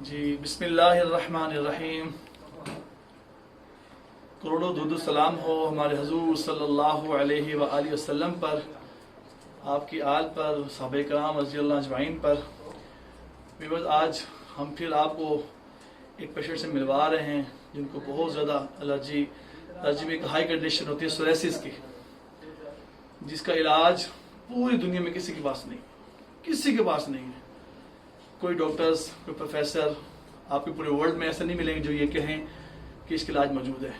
जी बिस्मिल्लाहिर्रहमानिर्रहीम। करोड़ों दुरूद सलाम हो हमारे हुजूर सल्लल्लाहु अलैहि व आलिहि वसल्लम पर, आपकी आल पर, सहाबे कराम रज़ियल्लाहु अजमाइन पर। व्यूअर्स, आज हम फिर आपको एक पेशेंट से मिलवा रहे हैं जिनको बहुत ज़्यादा एलर्जी में एक हाई कंडीशन होती है सोरेसिस की, जिसका इलाज पूरी दुनिया में किसी के पास नहीं है। कोई डॉक्टर्स, कोई प्रोफेसर आपके पूरे वर्ल्ड में ऐसे नहीं मिलेंगे जो ये कहें कि इसका इलाज मौजूद है,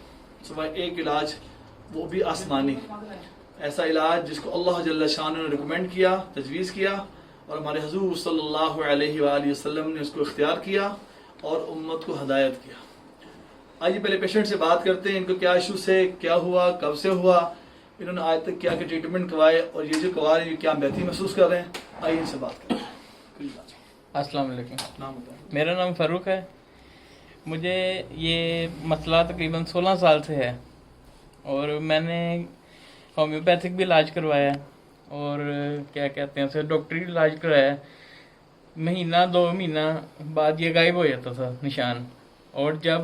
सिवाय एक इलाज, वो भी आसमानी। ऐसा इलाज जिसको अल्लाह जल्ल शान ने रिकमेंड किया, तजवीज़ किया, और हमारे हुजूर सल्लल्लाहु अलैहि वसल्लम ने उसको इख्तियार किया और उम्मत को हदायत किया। आइए पहले पेशेंट से बात करते हैं, इनको क्या इशूज़ है, क्या हुआ, कब से हुआ, इन्होंने आज तक क्या क्या ट्रीटमेंट करवाए, और ये जो करवा रहे हैं क्या बेहतरी महसूस कर रहे हैं। आइए इनसे बात करें। अस्सलाम वालेकुम। नाम बताएं। मेरा नाम फ़ारूक है। मुझे ये मसला तकरीबन 16 साल से है और मैंने होम्योपैथिक भी इलाज करवाया और क्या कहते हैं उसे डॉक्टरी इलाज कराया। महीना 2 महीना बाद ये गायब हो जाता था निशान, और जब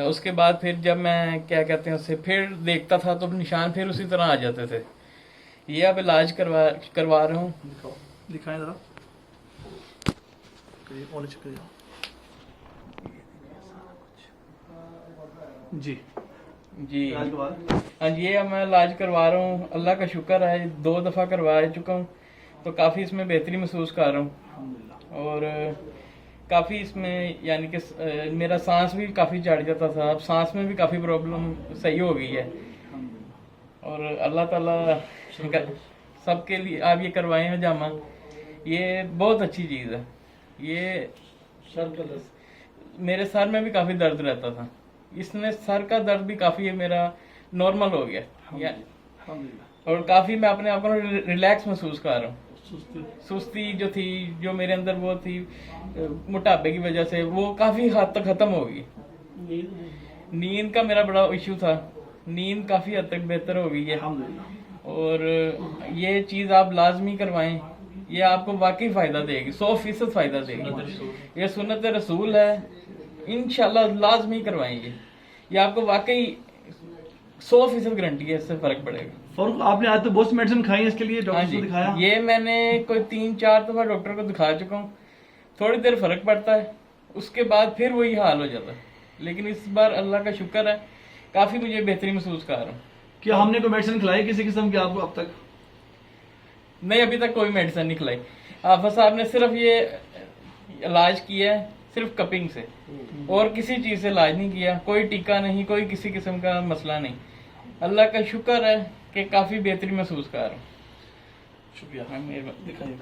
उसके बाद फिर जब मैं क्या कहते हैं उसे फिर देखता था तो निशान फिर उसी तरह आ जाते थे। ये अब इलाज करवा रहा हूँ। दिखाएं ज़रा। जी जी इलाज के बाद हाँ जी, ये मैं इलाज करवा रहा हूँ। अल्लाह का शुक्र है, 2 दफ़ा करवा चुका हूँ तो काफ़ी इसमें बेहतरी महसूस कर रहा हूँ। और काफ़ी इसमें यानी कि मेरा सांस भी काफ़ी चढ़ जाता था, अब सांस में भी काफ़ी प्रॉब्लम सही हो गई है। और अल्लाह ताला सबके लिए आप ये करवाए हैं जामा, ये बहुत अच्छी चीज़ है। ये मेरे सर में भी काफ़ी दर्द रहता था, इसने सर का दर्द भी काफ़ी मेरा नॉर्मल हो गया और काफ़ी मैं अपने आप को रिलैक्स महसूस कर रहा हूँ। सुस्ती जो थी, जो मेरे अंदर वो थी मोटापे की वजह से, वो काफ़ी हद तक ख़त्म हो गई। नींद का मेरा बड़ा इशू था, नींद काफ़ी हद तक बेहतर हो गई है। और ये चीज़ आप लाजमी करवाएं, ये आपको वाकई फ़ायदा देगी, 100% फ़ायदा देगी। ये सुन्नत रसूल है, इंशाल्लाह लाजमी करवाएंगे। ये आपको वाकई 100% गारंटी है, इससे फ़र्क पड़ेगा। फरूक, आपने आज तो बहुत सी मेडिसिन खाई है, इसके लिए हाँ डॉक्टर जी, को दिखाया? ये मैंने कोई 3-4 दफ़ा डॉक्टर को दिखा चुका हूँ। थोड़ी देर फ़र्क पड़ता है, उसके बाद फिर वही हाल हो जाता है, लेकिन इस बार अल्लाह का शुक्र है, काफ़ी मुझे बेहतरी महसूस कर रहा हूँ। क्या हमने कोई मेडिसिन खिलाई किसी किस्म की आपको अब तक? नहीं, अभी तक कोई मेडिसिन नहीं खिलाई। हाफिज साहब ने सिर्फ ये इलाज किया है, सिर्फ कपिंग से, और किसी चीज़ से इलाज नहीं किया। कोई टीका नहीं, कोई किसी किस्म का मसला नहीं। अल्लाह का शुक्र है कि काफ़ी बेहतरी महसूस कर रहा हूँ। शुक्रिया। मेहरबानी। दिखाइए।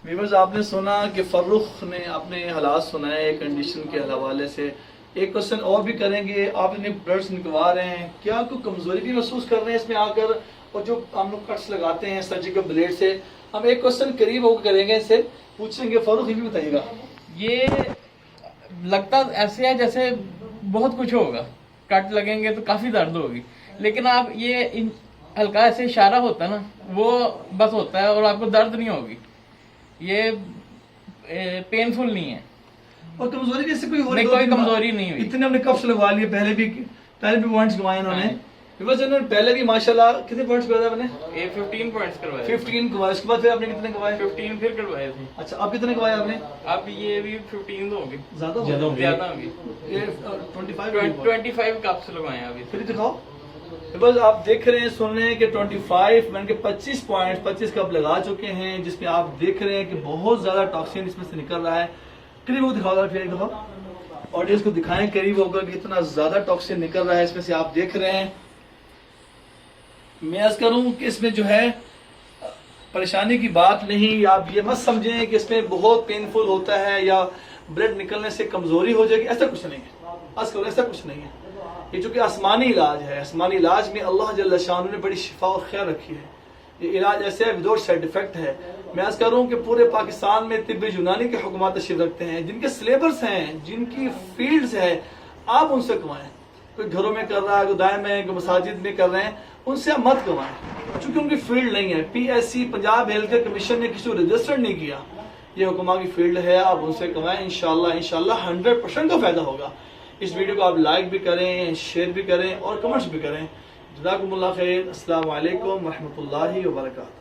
व्यूअर्स, आपने सुना कि फर्रुख ने अपने हालात सुनाए कंडीशन के हवाले से। एक क्वेश्चन और भी करेंगे। आप इन्हें ब्लड्स निकलवा रहे हैं, क्या कोई कमजोरी भी महसूस कर रहे हैं इसमें आकर? और जो हम लोग कट्स लगाते हैं सर्जिकल ब्लेड से, हम एक क्वेश्चन करीब होकर करेंगे, इससे पूछेंगे। फर्रुख, ये भी बताइएगा। ये लगता ऐसे है जैसे बहुत कुछ होगा, कट लगेंगे तो काफ़ी दर्द होगी, लेकिन आप ये हल्का ऐसे इशारा होता है ना, वो बस होता है और आपको दर्द नहीं होगी। ये पेनफुल नहीं है। और कमजोरी कैसे कोई हो नहीं, कोई कमजोरी नहीं हुई। इतने हमने कफ्स लगवा लिए, पहले भी पॉइंट्स गवाए इन्होंने। इन्होंने पहले भी माशाल्लाह कितने पॉइंट्स गवाए आपने? 15 पॉइंट्स करवाए। 15 गवाए। उसके बाद फिर आपने कितने गवाए? 15 फिर करवाए थे। अच्छा, अब कितने गवाए आपने? अब ये भी 15 होंगे, ज्यादा होंगे। ये 25 कप्स लगवाए अभी। फिर दिखाओ। बस आप देख रहे हैं, सुन रहे हैं कि 25 मैंने के 25 पॉइंट 25 कप लगा चुके हैं, जिसमें आप देख रहे हैं कि बहुत ज्यादा टॉक्सिन इसमें से निकल रहा है। करीब होकर दिखाओ फिर एक दफा, ऑडियंस को दिखाएं करीब होकर कि इतना ज्यादा टॉक्सिन निकल रहा है इसमें से। आप देख रहे हैं, मैं अर्ज करूं कि इसमें जो है परेशानी की बात नहीं। आप ये मत समझें कि इसमें बहुत पेनफुल होता है या ब्लड निकलने से कमजोरी हो जाएगी, ऐसा कुछ नहीं है। आजकल ऐसा कुछ नहीं है। ये जो कि आसमानी इलाज है, आसमानी इलाज में अल्लाह जल्ल शान ने बड़ी शिफा और खैर रखी है। ये इलाज ऐसे है विदाउट साइड इफेक्ट है। मैं आज कह रहा हूँ कि पूरे पाकिस्तान में तिब्बी यूनानी के हुक्मात तशरीफ रखते हैं, जिनके सिलेबस हैं, जिनकी फील्ड्स है, आप उनसे कमाएं। कोई घरों में कर रहा है, कोई दाएं में, कोई मसाजिद में कर रहे हैं, उनसे आप मत कमाएं, क्योंकि उनकी फील्ड नहीं है। PSC Punjab health care commission ने किसी को रजिस्टर्ड नहीं किया, ये हुक्मा की फील्ड है, आप उनसे कमाएं। इंशाल्लाह 100% का फायदा होगा। इस वीडियो को आप लाइक भी करें, शेयर भी करें और कमेंट्स भी करें। जज़ाकुमुल्लाह खैर। अस्सलामु अलैकुम व रहमतुल्लाहि व बरकातहू।